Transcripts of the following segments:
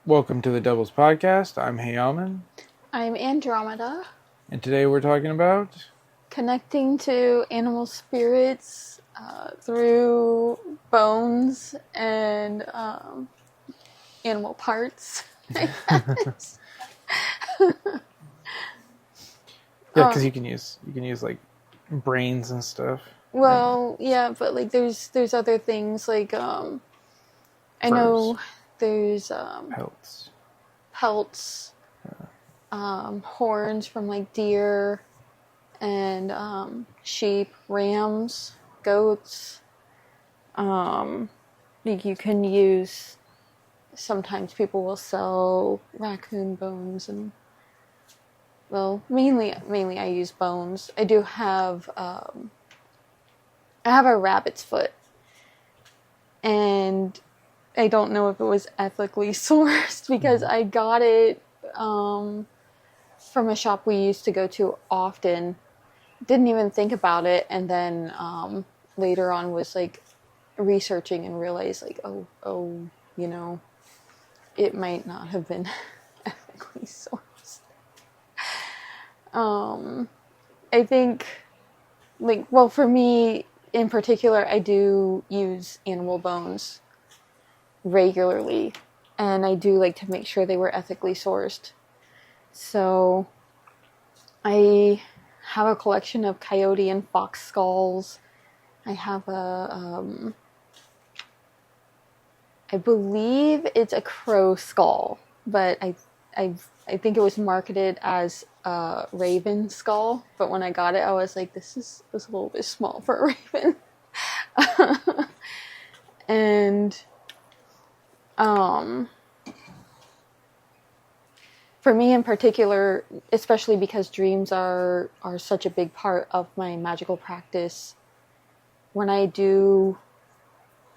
Welcome to the Devils Podcast. I'm HeYamin, I'm Andromeda, and today we're talking about connecting to animal spirits through bones and animal parts. because you can use like brains and stuff. Well, yeah, but like there's other things like I Furs, know there's pelts. pelts, horns from like deer and sheep, rams, goats. Like you can use. Sometimes people will sell raccoon bones and mainly I use bones. I do have I have a rabbit's foot, and I don't know if it was ethically sourced because I got it from a shop we used to go to often. Didn't even think about it, and then later on was like researching and realized like oh it might not have been ethically sourced. I think for me in particular, I do use animal bones regularly, and I do like to make sure they were ethically sourced. So I have a collection of coyote and fox skulls. I have I believe it's a crow skull, but I think it was marketed as a raven skull. But when I got it, I was like, this is a little bit small for a raven. And for me in particular, especially because dreams are such a big part of my magical practice, when I do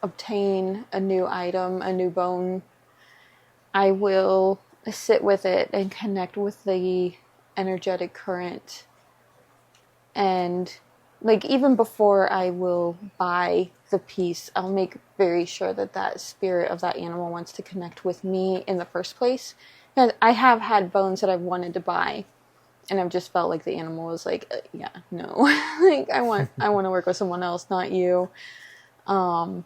obtain a new item, a new bone, I will sit with it and connect with the energetic current. And like even before I will buy the piece, I'll make very sure that that spirit of that animal wants to connect with me in the first place. Because I have had bones that I've wanted to buy, and I've just felt like the animal was like, yeah, no, like I want to work with someone else, not you. But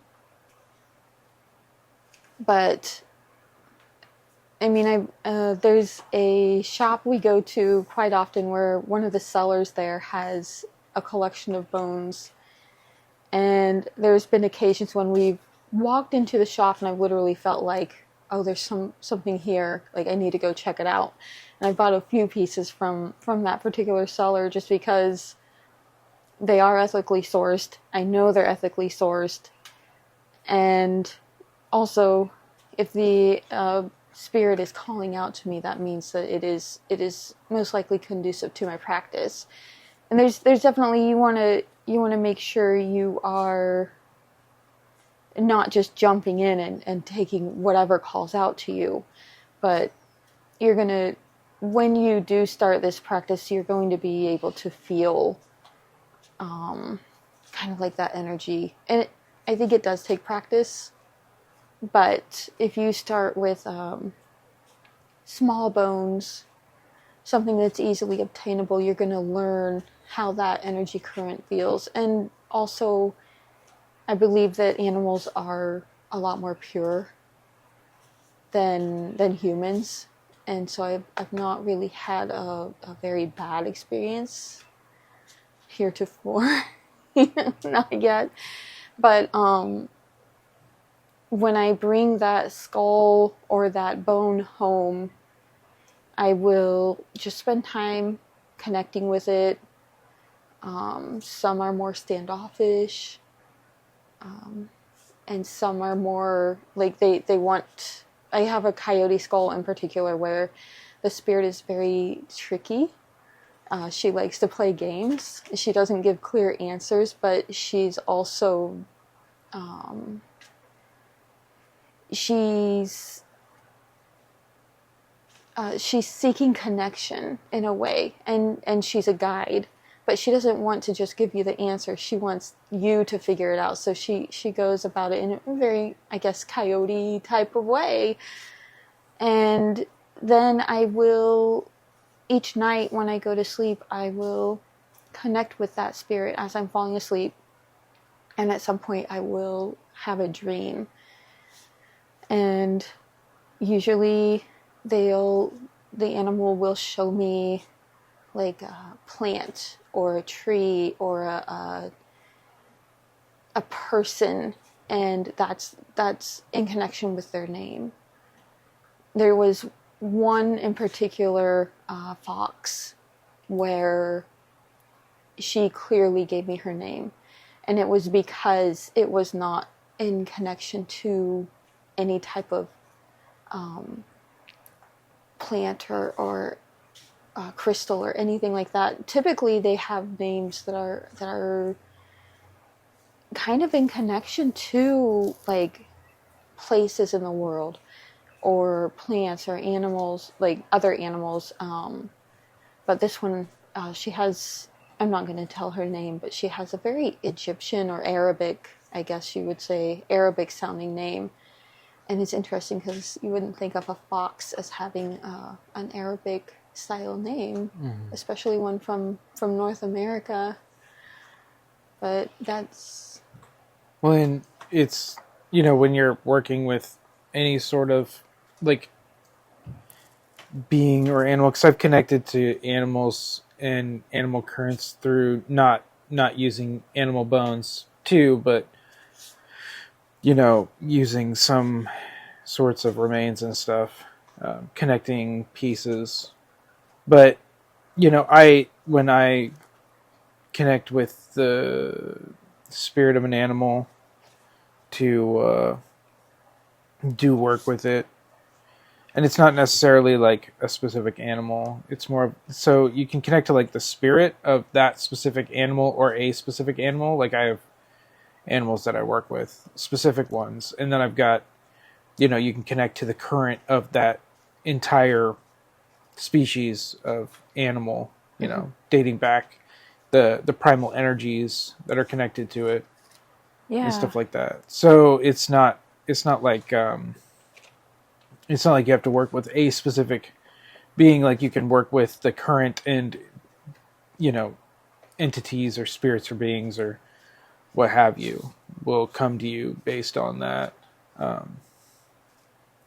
I mean, there's a shop we go to quite often where one of the sellers there has a collection of bones, and there's been occasions when we've walked into the shop and I've literally felt like, oh, there's something here, like I need to go check it out. And I bought a few pieces from that particular seller just because they are ethically sourced. I know they're ethically sourced, and also, if the spirit is calling out to me, that means that it is most likely conducive to my practice. And there's definitely you want to make sure you are not just jumping in and taking whatever calls out to you, but you're gonna, when you do start this practice, you're going to be able to feel kind of like that energy. And I think it does take practice. But if you start with small bones, something that's easily obtainable, you're going to learn how that energy current feels. And also, I believe that animals are a lot more pure than humans. And so I've not really had a very bad experience heretofore. Not yet. But when I bring that skull or that bone home, I will just spend time connecting with it. Some are more standoffish, and some are more like they want. I have a coyote skull in particular where the spirit is very tricky. She likes to play games. She doesn't give clear answers, but she's also she's seeking connection in a way, and she's a guide, but she doesn't want to just give you the answer. She wants you to figure it out. So she goes about it in a very, I guess, coyote type of way. And And then I will, each night when I go to sleep, I will connect with that spirit as I'm falling asleep. And at some point I will have a dream. And usually the animal will show me like a plant or a tree or a person, and that's in connection with their name. There was one in particular, fox, where she clearly gave me her name, and it was because it was not in connection to any type of plant or crystal or anything like that. Typically, they have names that are kind of in connection to like places in the world or plants or animals, like other animals. But this one, she has, I'm not going to tell her name, but she has a very Egyptian or Arabic, I guess you would say, Arabic sounding name. And it's interesting because you wouldn't think of a fox as having an Arabic style name, especially one from North America. But that's... When it's, you know, when you're working with any sort of like being or animal, because I've connected to animals and animal currents through not using animal bones too, but you know, using some sorts of remains and stuff, connecting pieces. But you know, when I connect with the spirit of an animal to do work with it, and it's not necessarily like a specific animal, it's more so you can connect to like the spirit of that specific animal or a specific animal. Like I have animals that I work with, specific ones, and then I've got, you know, you can connect to the current of that entire species of animal, you know, dating back the primal energies that are connected to it, and stuff like that. So it's not like it's not like you have to work with a specific being. Like you can work with the current and, you know, entities or spirits or beings or what have you will come to you based on that.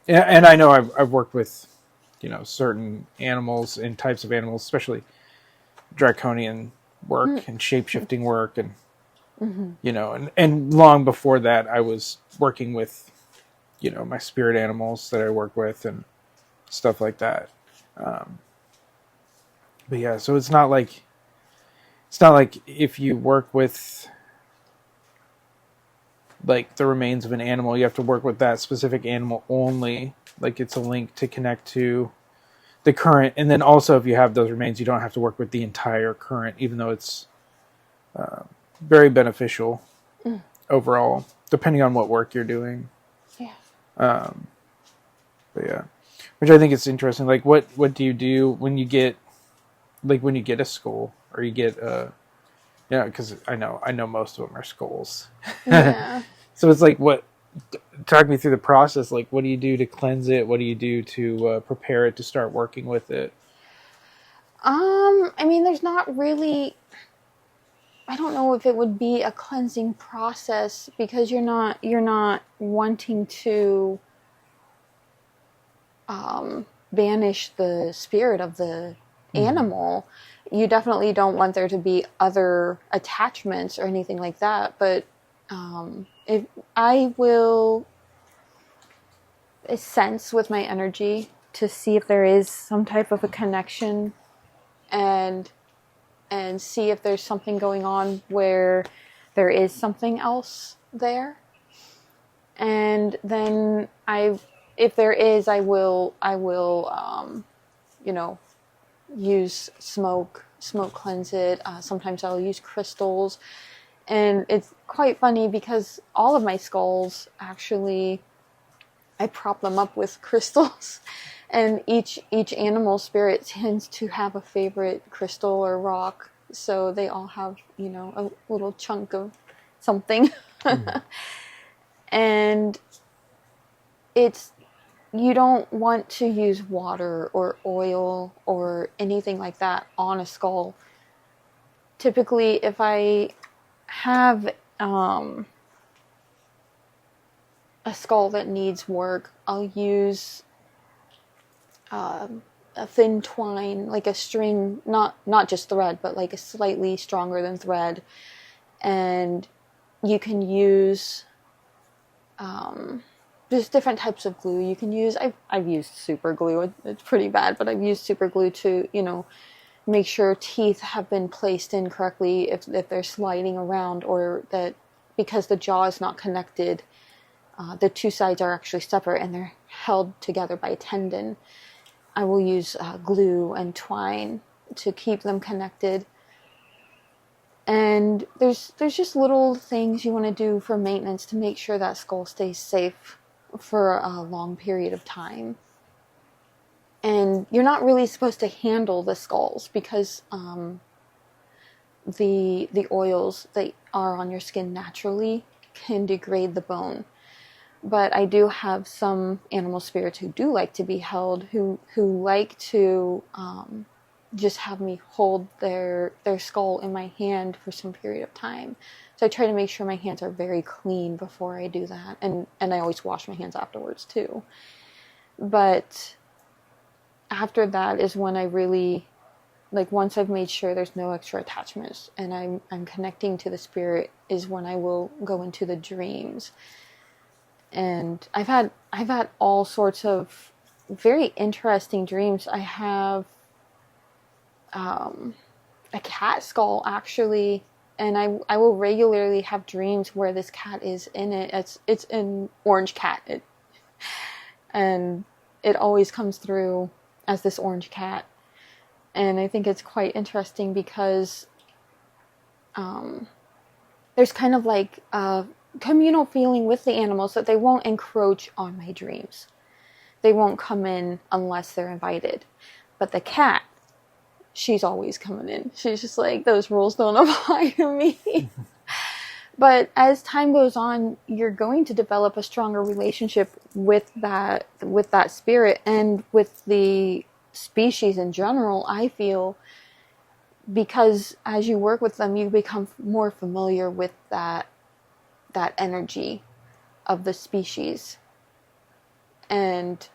And I know I've worked with, you know, certain animals and types of animals, especially draconian work and shape-shifting work, and you know, and long before that I was working with, you know, my spirit animals that I work with and stuff like that. But yeah, so it's not like if you work with like the remains of an animal, you have to work with that specific animal only. Like it's a link to connect to the current, and then also if you have those remains, you don't have to work with the entire current, even though it's very beneficial overall, depending on what work you're doing. Yeah. But yeah, which I think is interesting. Like, what do you do when you get a skull or you get yeah, because I know most of them are skulls. Yeah. So it's like, talk me through the process. Like, what do you do to cleanse it? What do you do to prepare it to start working with it? I mean, there's not really, I don't know if it would be a cleansing process, because you're not wanting to banish the spirit of the animal. You definitely don't want there to be other attachments or anything like that. But if I will sense with my energy to see if there is some type of a connection, and see if there's something going on where there is something else there. And then if there is, I will you know, use smoke cleanse it. Sometimes I'll use crystals. And it's quite funny because all of my skulls, actually, I prop them up with crystals. And each animal spirit tends to have a favorite crystal or rock. So they all have, you know, a little chunk of something. And it's you don't want to use water or oil or anything like that on a skull. Typically, if I have a skull that needs work, I'll use a thin twine, like a string, not just thread, but like a slightly stronger than thread. And you can use there's different types of glue you can use. I've used super glue. It's pretty bad, but I've used super glue to, make sure teeth have been placed in correctly if they're sliding around, or that because the jaw is not connected, the two sides are actually separate and they're held together by a tendon. I will use glue and twine to keep them connected. And there's just little things you want to do for maintenance to make sure that skull stays safe for a long period of time. And you're not really supposed to handle the skulls because the oils that are on your skin naturally can degrade the bone. But I do have some animal spirits who do like to be held, who like to just have me hold their skull in my hand for some period of time. So I try to make sure my hands are very clean before I do that. And I always wash my hands afterwards too. But after that is when I really, once I've made sure there's no extra attachments and I'm connecting to the spirit, is when I will go into the dreams. And I've had all sorts of very interesting dreams. I have a cat skull, actually, and I will regularly have dreams where this cat is in it. It's an orange cat, and it always comes through as this orange cat. And I think it's quite interesting because there's kind of like a communal feeling with the animals that they won't encroach on my dreams. They won't come in unless they're invited. But the cat, she's always coming in. She's just like, those rules don't apply to me. But as time goes on, you're going to develop a stronger relationship with that spirit and with the species in general, I feel, because as you work with them, you become more familiar with that energy of the species. And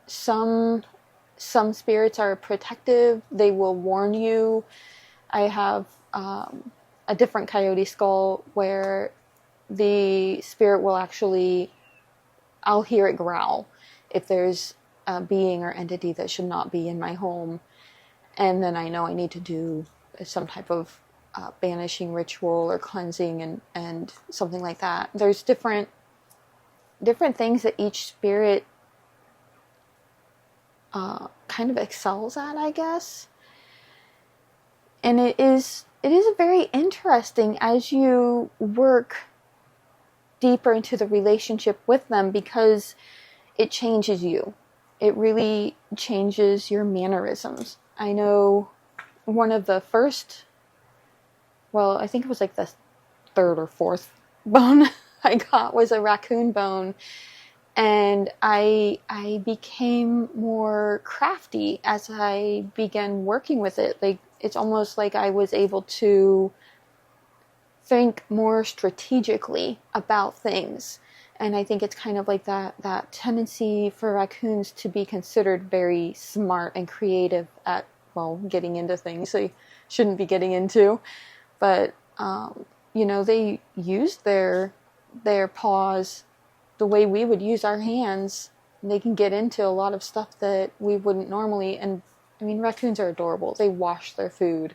some spirits are protective. They will warn you. I have a different coyote skull where the spirit will actually, I'll hear it growl if there's a being or entity that should not be in my home. And then I know I need to do some type of banishing ritual or cleansing and something like that. There's different things that each spirit kind of excels at, I guess. And it is very interesting as you work deeper into the relationship with them, because it changes you. It really changes your mannerisms. I know one of the first, well, I think it was like the third or fourth bone I got was a raccoon bone. And I became more crafty as I began working with it. Like, it's almost like I was able to think more strategically about things. And I think it's kind of like that tendency for raccoons to be considered very smart and creative at, well, getting into things they shouldn't be getting into. But, they use their paws the way we would use our hands. They can get into a lot of stuff that we wouldn't normally. And I mean, raccoons are adorable. They wash their food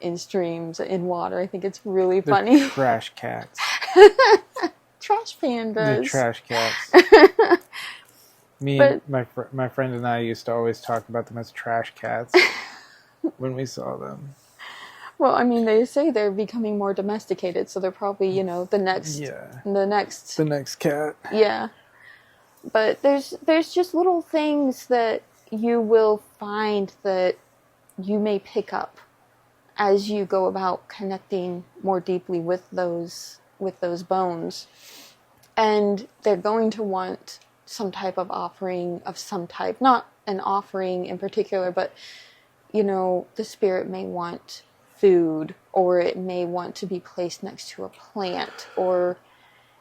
in streams, in water. I think it's really funny. They're trash cats. Trash pandas. They're trash cats. My friend and I used to always talk about them as trash cats when we saw them. Well, I mean, they say they're becoming more domesticated, so they're probably, the next cat. Yeah. But there's just little things that you will find that you may pick up as you go about connecting more deeply with those bones. And they're going to want some type of offering of some type, not an offering in particular, but the spirit may want food, or it may want to be placed next to a plant, or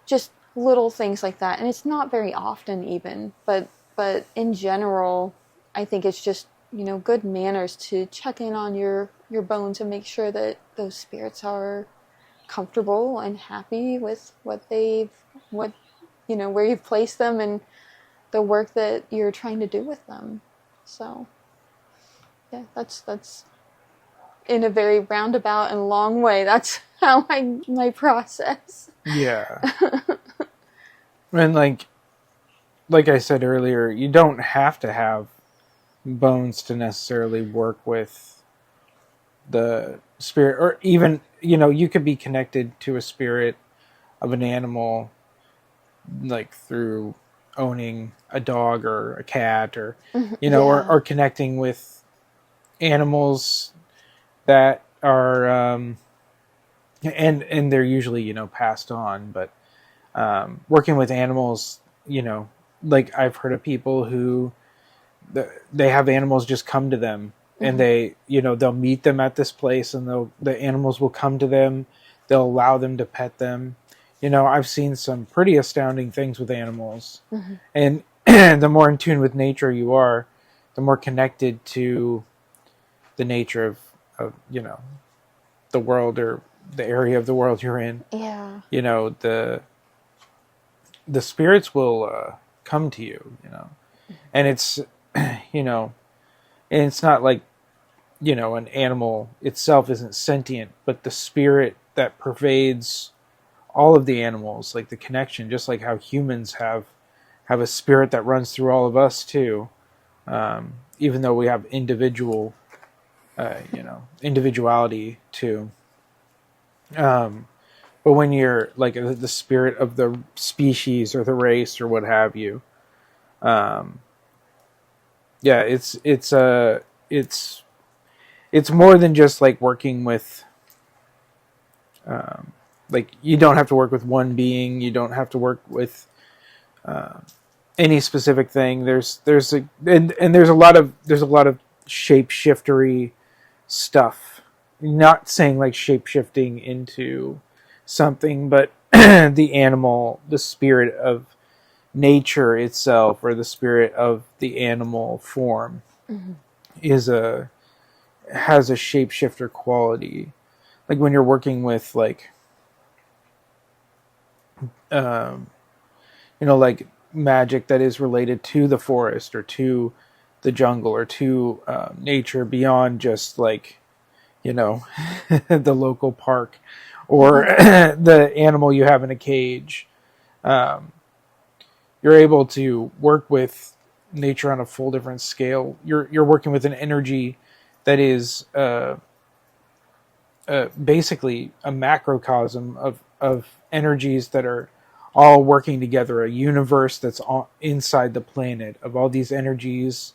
just little things like that. And it's not very often even, but in general, I think it's just, good manners to check in on your bones and make sure that those spirits are comfortable and happy with where you've placed them and the work that you're trying to do with them. So yeah, that's in a very roundabout and long way, that's how my process. Yeah. And like I said earlier, you don't have to have bones to necessarily work with the spirit, or even, you could be connected to a spirit of an animal, like through owning a dog or a cat, or, or connecting with animals that are, and they're usually, passed on, but, working with animals, like I've heard of people who they have animals just come to them, and they, they'll meet them at this place, and the animals will come to them. They'll allow them to pet them. I've seen some pretty astounding things with animals, and the more in tune with nature you are, the more connected to the nature of the world, or the area of the world you're in. Yeah. The spirits will come to you, and it's, and it's not like, an animal itself isn't sentient, but the spirit that pervades all of the animals, like the connection, just like how humans have a spirit that runs through all of us too, even though we have individuality too. But when you're like the spirit of the species or the race or what have you, it's more than just like working with, like you don't have to work with one being. You don't have to work with any specific thing. There's a lot of shapeshiftery stuff. Not saying like shapeshifting into something, but the animal, the spirit of nature itself, or the spirit of the animal form, has a shapeshifter quality. Like when you're working with like, like magic that is related to the forest or to the jungle or to nature beyond just like, the local park or the animal you have in a cage. You're able to work with nature on a full different scale. You're working with an energy that is basically a macrocosm of energies that are all working together, a universe that's inside the planet, of all these energies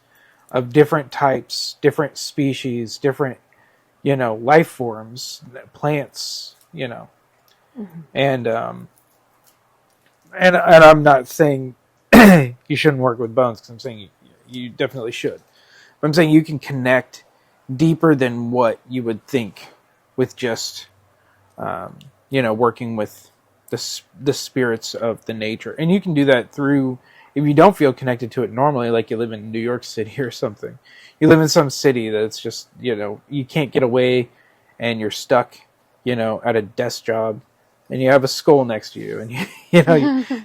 of different types, different species, different, life forms, plants, and I'm not saying you shouldn't work with bones, because I'm saying you definitely should. But I'm saying you can connect deeper than what you would think with just, working with the spirits of the nature. And you can do that through, if you don't feel connected to it normally, like you live in New York City or something. You live in some city that's just, you can't get away, and you're stuck, at a desk job, and you have a skull next to you, and you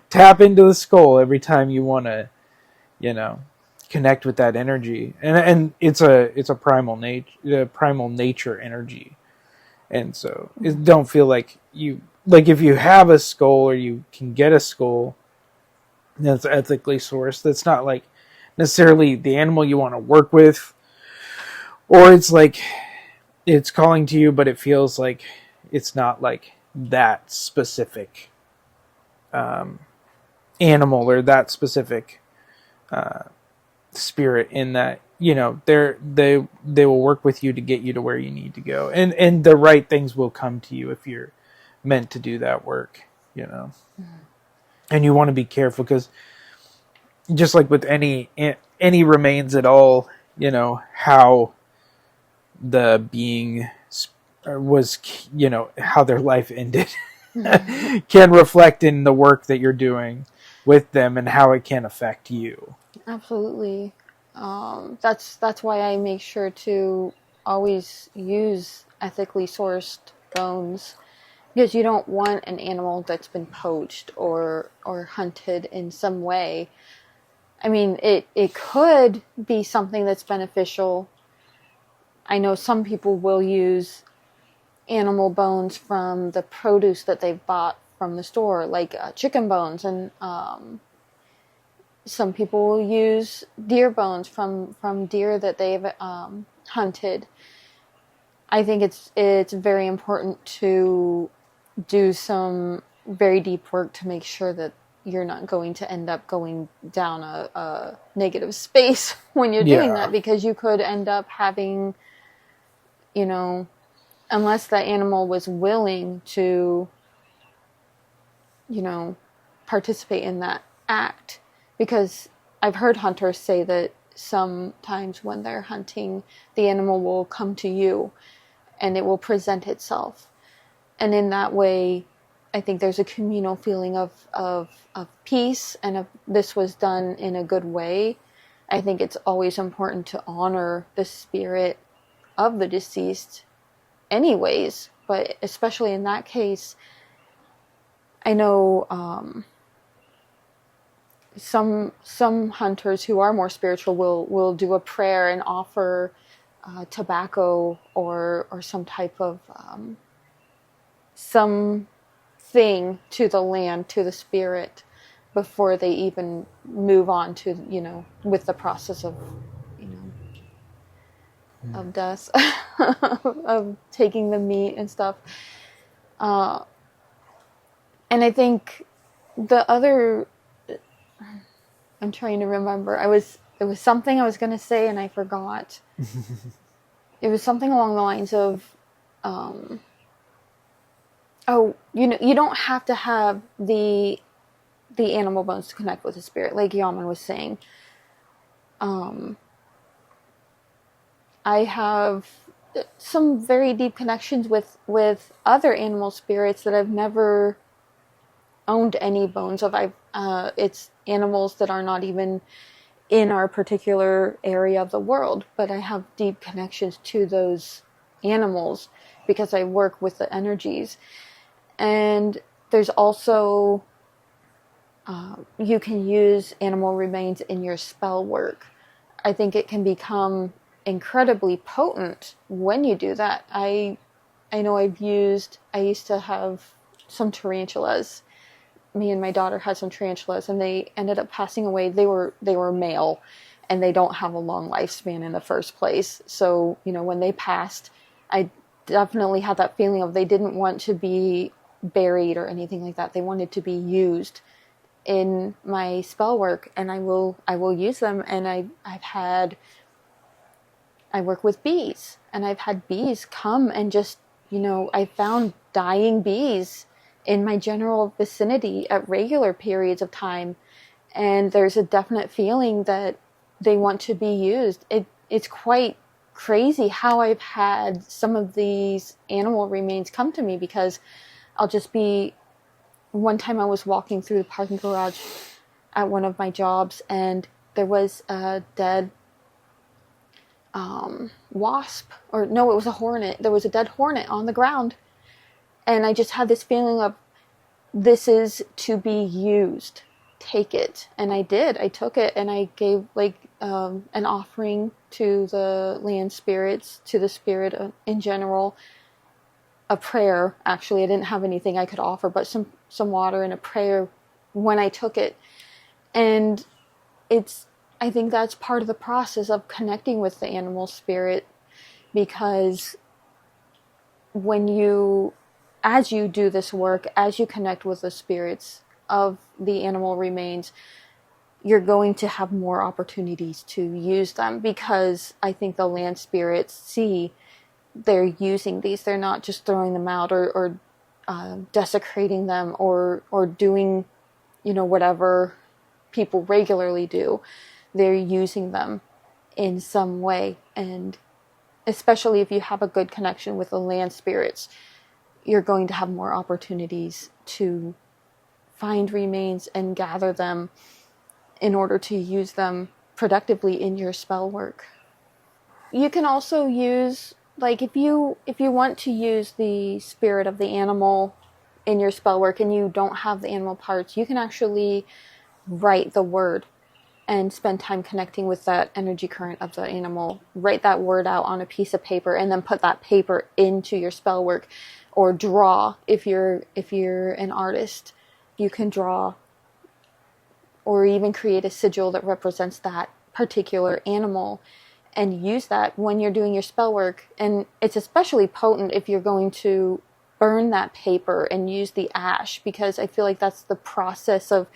tap into the skull every time you want to, connect with that energy, and it's a primal nature energy, and so don't feel like if you have a skull, or you can get a skull that's ethically sourced, that's not like necessarily the animal you want to work with, or it's like it's calling to you, but it feels like it's not like that specific animal, or that specific spirit, in that they will work with you to get you to where you need to go, and the right things will come to you if you're meant to do that work, and you want to be careful, because just like with any remains at all, how the being was, how their life ended can reflect in the work that you're doing with them and how it can affect you. Absolutely. That's why I make sure to always use ethically sourced bones, because you don't want an animal that's been poached or hunted in some way. I mean, it could be something that's beneficial. I know some people will use animal bones from the produce that they've bought from the store, like chicken bones, and some people will use deer bones from deer that they've hunted. I think it's very important to do some very deep work to make sure that you're not going to end up going down a negative space when you're doing that, because you could end up having, unless the animal was willing to, participate in that act. Because I've heard hunters say that sometimes when they're hunting, the animal will come to you and it will present itself. And in that way, I think there's a communal feeling of peace, and if this was done in a good way. I think it's always important to honor the spirit of the deceased anyways, but especially in that case, I know some hunters who are more spiritual will do a prayer and offer tobacco or some type of some thing to the land, to the spirit, before they even move on to, with the process of, of death, of taking the meat and stuff. And I think the other, I'm trying to remember, it was something I was going to say and I forgot. It was something along the lines of, you don't have to have the animal bones to connect with the spirit, like Yaman was saying. I have some very deep connections with other animal spirits that I've never owned any bones of. It's animals that are not even in our particular area of the world, but I have deep connections to those animals because I work with the energies. And there's also, you can use animal remains in your spell work. I think it can become incredibly potent when you do that. I know I used to have some tarantulas. Me and my daughter had some tarantulas, and they ended up passing away. They were male, and they don't have a long lifespan in the first place. So, when they passed, I definitely had that feeling of they didn't want to be buried or anything like that. They wanted to be used in my spell work, and I will use them. And I work with bees, and I've had bees come and just, I found dying bees in my general vicinity at regular periods of time. And there's a definite feeling that they want to be used. It's quite crazy how I've had some of these animal remains come to me, because I'll just be, one time I was walking through the parking garage at one of my jobs, and there was a dead wasp, or no, it was a hornet. There was a dead hornet on the ground. And I just had this feeling of, this is to be used. Take it. And I did. I took it, and I gave an offering to the land spirits, to the spirit in general. A prayer, actually. I didn't have anything I could offer, but some water and a prayer when I took it. And I think that's part of the process of connecting with the animal spirit, because as you do this work, as you connect with the spirits of the animal remains, you're going to have more opportunities to use them, because I think the land spirits see they're using these. They're not just throwing them out or desecrating them or doing, whatever people regularly do, they're using them in some way. And especially if you have a good connection with the land spirits, you're going to have more opportunities to find remains and gather them in order to use them productively in your spell work. You can also use, like, if you want to use the spirit of the animal in your spell work and you don't have the animal parts, you can actually write the word and spend time connecting with that energy current of the animal. Write that word out on a piece of paper and then put that paper into your spell work, or draw. If you're an artist, you can draw or even create a sigil that represents that particular animal and use that when you're doing your spell work. And it's especially potent if you're going to burn that paper and use the ash, because I feel like that's the process of,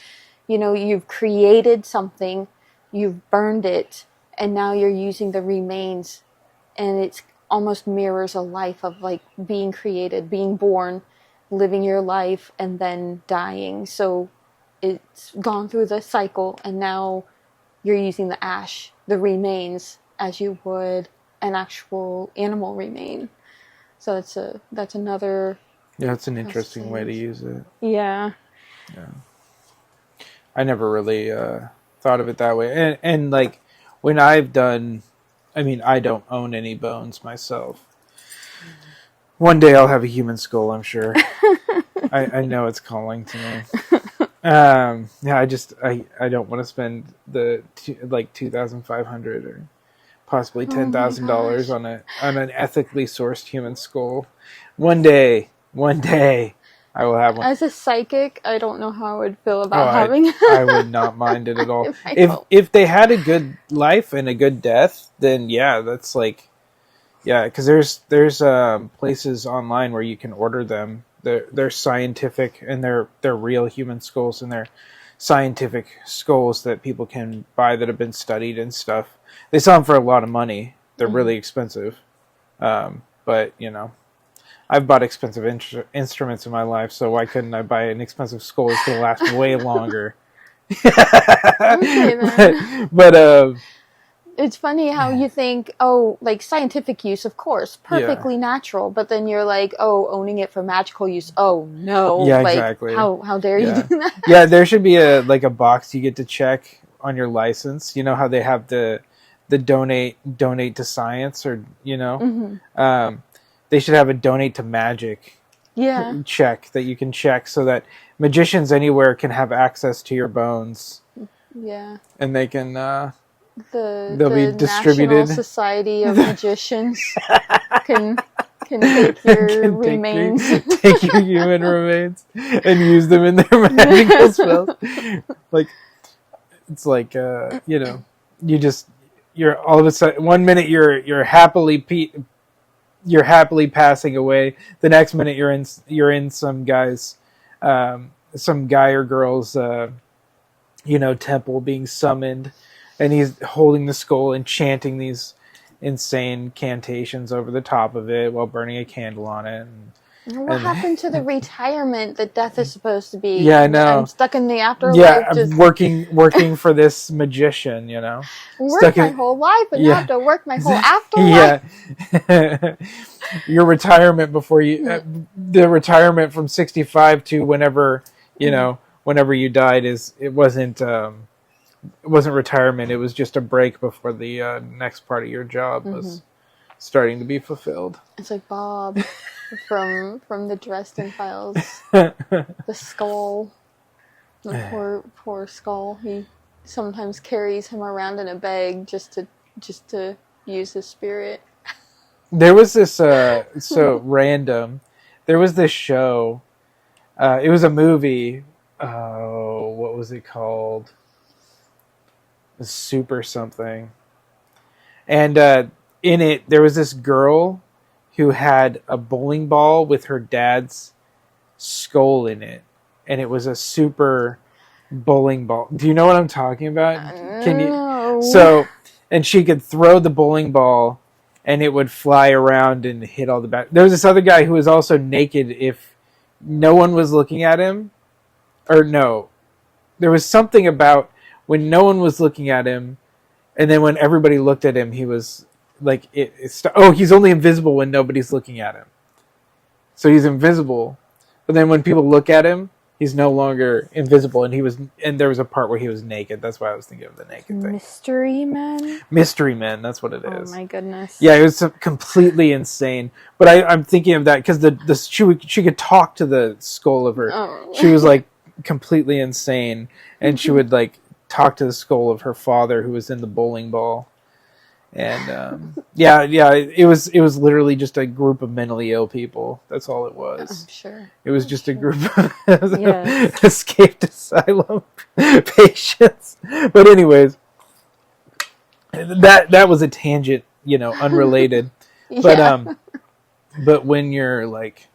you've created something, you've burned it, and now you're using the remains, and it almost mirrors a life of like being created, being born, living your life, and then dying. So it's gone through the cycle, and now you're using the ash, the remains, as you would an actual animal remain. So that's another... Yeah, it's an interesting way to use it. Yeah. I never really thought of it that way. And like, when I've done... I mean, I don't own any bones myself. One day I'll have a human skull, I'm sure. I know it's calling to me. Yeah, I don't want to spend the $2,500 or possibly $10,000 on an ethically sourced human skull. One day I will have one. As a psychic, I don't know how I would feel about having it. I would not mind it at all. If they had a good life and a good death, then yeah, that's like, yeah, because there's places online where you can order them. They're scientific, and they're real human skulls, and they're scientific skulls that people can buy that have been studied and stuff. They sell them for a lot of money. They're really expensive, but I've bought expensive instruments in my life, so why couldn't I buy an expensive skull that's going to last way longer? Okay, then. But it's funny how you think, like scientific use, of course, perfectly natural, but then you're like, owning it for magical use, oh no. Yeah, like, exactly. How dare you do that? Yeah, there should be a box you get to check on your license. You know how they have the donate to science, or they should have a donate to magic check that you can check, so that magicians anywhere can have access to your bones. Yeah. And they can they'll be distributed. National Society of Magicians can take your remains. Take your human remains and use them in their magical spells. Like, it's like you're all of a sudden, one minute you're happily passing away, the next minute you're in some guy's some guy or girl's temple being summoned, and he's holding the skull and chanting these insane cantations over the top of it while burning a candle on it. What happened to the retirement that death is supposed to be? Yeah, I know. I'm stuck in the afterlife. Yeah, I'm working for this magician, Work my whole life, and now I have to work my whole afterlife. Yeah. Your retirement before you... the retirement from 65 to whenever, whenever you died, it wasn't retirement. It was just a break before the next part of your job was starting to be fulfilled. It's like Bob from the Dresden Files. The skull. The poor skull. He sometimes carries him around in a bag just to use his spirit. There was this so random. There was this show. It was a movie. Oh, what was it called? Super something. And in it, there was this girl who had a bowling ball with her dad's skull in it, and it was a super bowling ball. Do you know what I'm talking about? Can you? So, and she could throw the bowling ball, and it would fly around and hit all the back. There was this other guy who was also naked if no one was looking at him, or no. There was something about when no one was looking at him, and then when everybody looked at him, he was like, he's only invisible when nobody's looking at him. So he's invisible. But then when people look at him, he's no longer invisible. And there was a part where he was naked. That's why I was thinking of the naked thing. Mystery Men? Mystery Men, that's what it is. Oh my goodness. Yeah, it was completely insane. But I'm thinking of that because she could talk to the skull of her. Oh. She was like completely insane. And she would like talk to the skull of her father who was in the bowling ball. And it was literally just a group of mentally ill people. That's all it was. I'm sure. It was just a group of escaped asylum patients. But anyways, that was a tangent, unrelated. But when you're like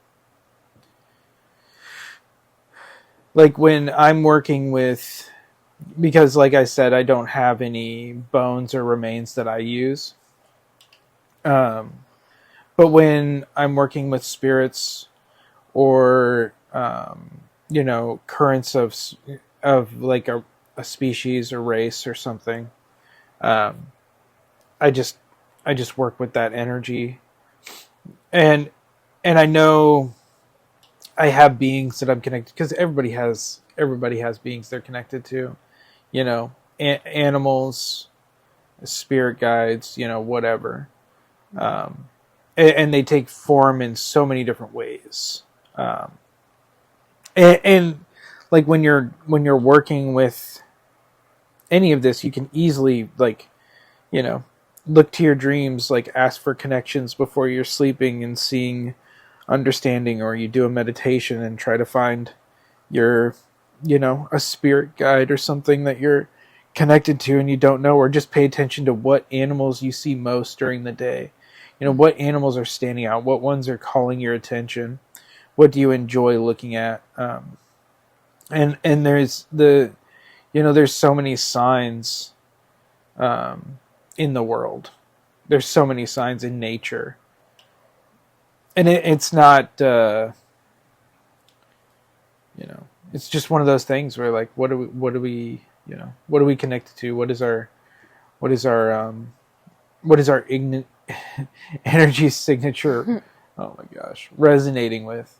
when I'm working with, because like I said, I don't have any bones or remains that I use. But when I'm working with spirits or, currents of like a species or race or something, I just work with that energy. And I know I have beings that I'm connected, because everybody has beings they're connected to. Animals, spirit guides, whatever. And they take form in so many different ways. And like when you're working with any of this, you can easily look to your dreams, like ask for connections before you're sleeping and seeing understanding, or you do a meditation and try to find your a spirit guide or something that you're connected to and you don't know, or just pay attention to what animals you see most during the day. What animals are standing out, what ones are calling your attention, what do you enjoy looking at, and there's there's so many signs in the world. There's so many signs in nature, and it's not it's just one of those things where like what are we connected to? What is our energy signature? Oh my gosh, resonating with.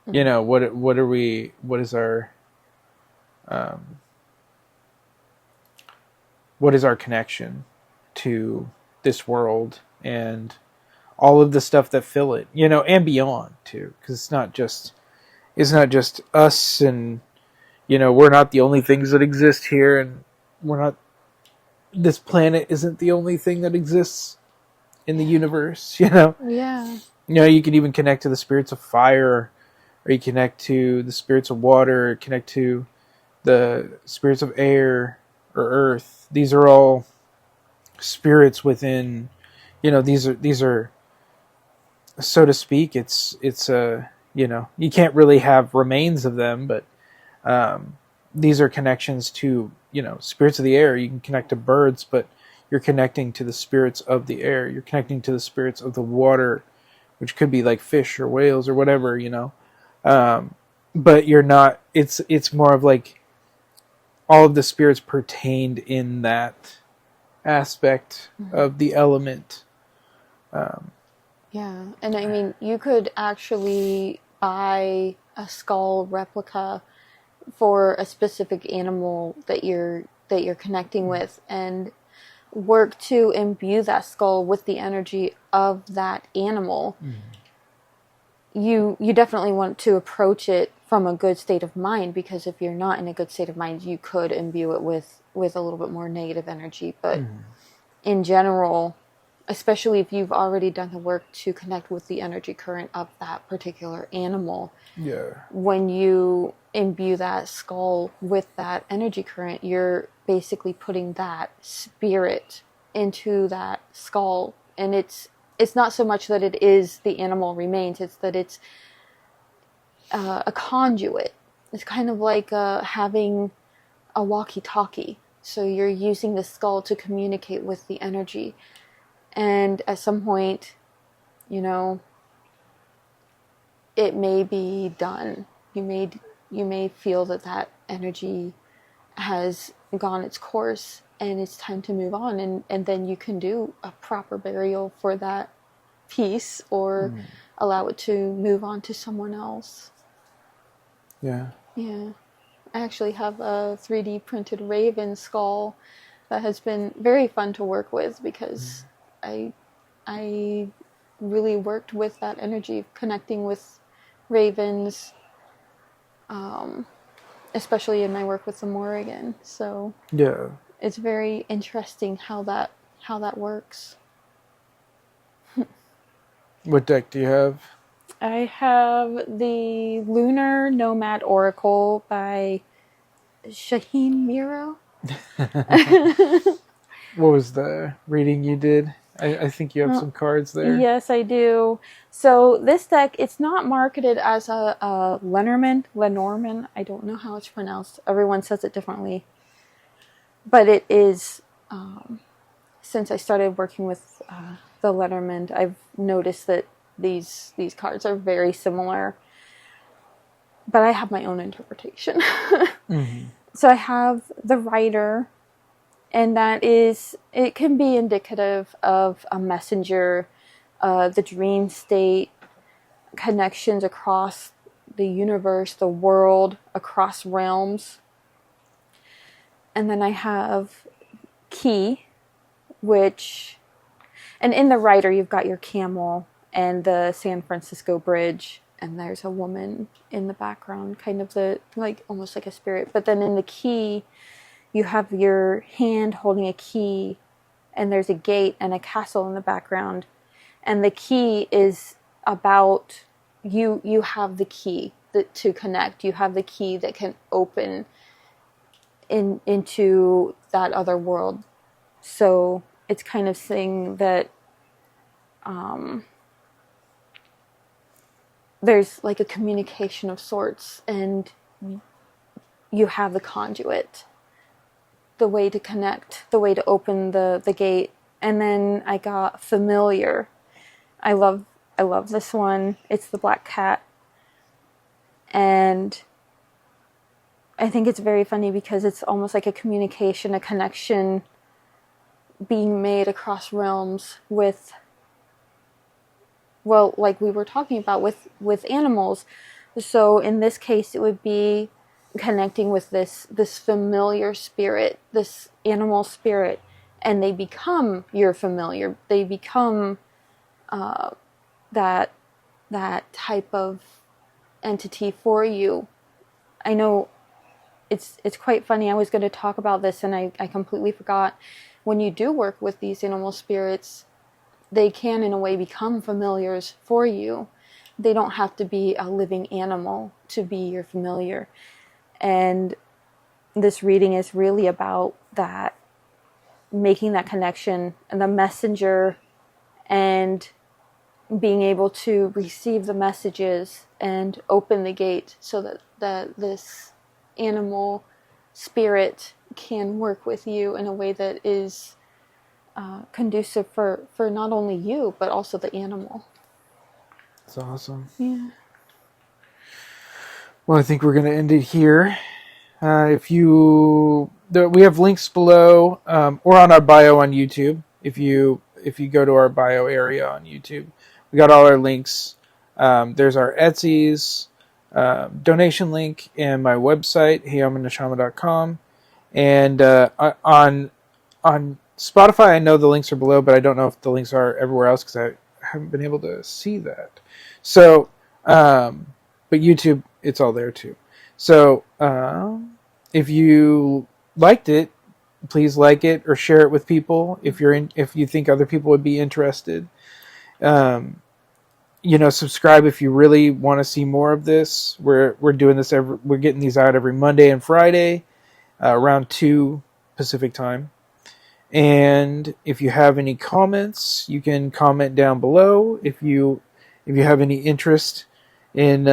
What is our connection to this world and all of the stuff that fill it, and beyond too, because it's not just us, and we're not the only things that exist here, and this planet isn't the only thing that exists in the universe. Yeah. You can even connect to the spirits of fire, or you connect to the spirits of water, or connect to the spirits of air or earth. These are all spirits within, these are, so to speak, it's you can't really have remains of them, but these are connections to, spirits of the air. You can connect to birds, but you're connecting to the spirits of the air. You're connecting to the spirits of the water, which could be like fish or whales or whatever, but you're not, it's more of like all of the spirits pertained in that aspect of the element. Yeah, and I mean, you could actually buy a skull replica for a specific animal that you're connecting with, and work to imbue that skull with the energy of that animal. You definitely want to approach it from a good state of mind, because if you're not in a good state of mind, you could imbue it with a little bit more negative energy. But in general, especially if you've already done the work to connect with the energy current of that particular animal, when you imbue that skull with that energy current, you're basically putting that spirit into that skull. And it's not so much that it is the animal remains, it's that it's a conduit. It's kind of like having a walkie-talkie. So you're using the skull to communicate with the energy. And at some point, it may be done. You may feel that energy has, gone its course and it's time to move on, and then you can do a proper burial for that piece or allow it to move on to someone else. Yeah. Yeah. I actually have a 3D printed raven skull that has been very fun to work with because I really worked with that energy of connecting with ravens, especially in my work with the Morrigan. So Yeah. it's very interesting how that works. What deck do you have? I have the Lunar Nomad Oracle by Shaheen Miro. What was the reading you did? I think you have some cards there. Yes, I do. So this deck, it's not marketed as a Lenormand. I don't know how it's pronounced. Everyone says it differently. But it is, since I started working with the Lenormand, I've noticed that these cards are very similar. But I have my own interpretation. So I have the Rider, and that is, it can be indicative of a messenger, the dream state, connections across the universe, the world, across realms. And then I have Key, which, and in the Rider you've got your camel and the San Francisco Bridge, and there's a woman in the background, kind of almost like a spirit. But then in the Key, you have your hand holding a key, and there's a gate and a castle in the background. And the key is about you. You have the key to connect. You have the key that can open into that other world. So it's kind of saying that there's like a communication of sorts, and you have the conduit, the way to connect, the way to open the gate. And then I got Familiar. I love this one. It's the black cat. And I think it's very funny because it's almost like a communication, a connection being made across realms with, well, like we were talking about with animals. So in this case, it would be connecting with this familiar spirit, this animal spirit, and they become your familiar. They become that type of entity for you. I know it's quite funny. I was going to talk about this and I completely forgot. When you do work with these animal spirits, they can in a way become familiars for you. They don't have to be a living animal to be your familiar. And this reading is really about that, making that connection and the messenger, and being able to receive the messages and open the gate so that this animal spirit can work with you in a way that is conducive for not only you, but also the animal. That's awesome. Yeah. Well, I think we're going to end it here. We have links below, or on our bio on YouTube. If you go to our bio area on YouTube, we got all our links. There's our Etsy's donation link and my website, HeYamin.com. And on Spotify, I know the links are below, but I don't know if the links are everywhere else because I haven't been able to see that. So, but YouTube, it's all there too. So, if you liked it, please like it or share it with people if you think other people would be interested. Subscribe if you really want to see more of this. We're doing this we're getting these out every Monday and Friday, around 2 Pacific time. And if you have any comments, you can comment down below. If you have any interest in,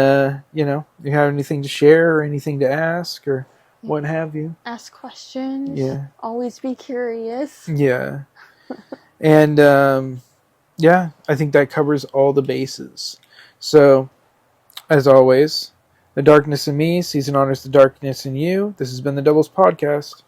you have anything to share or anything to ask or what have you. Ask questions. Yeah. Always be curious. Yeah. And, I think that covers all the bases. So, as always, the darkness in me sees and honors the darkness in you. This has been the Doubles Podcast.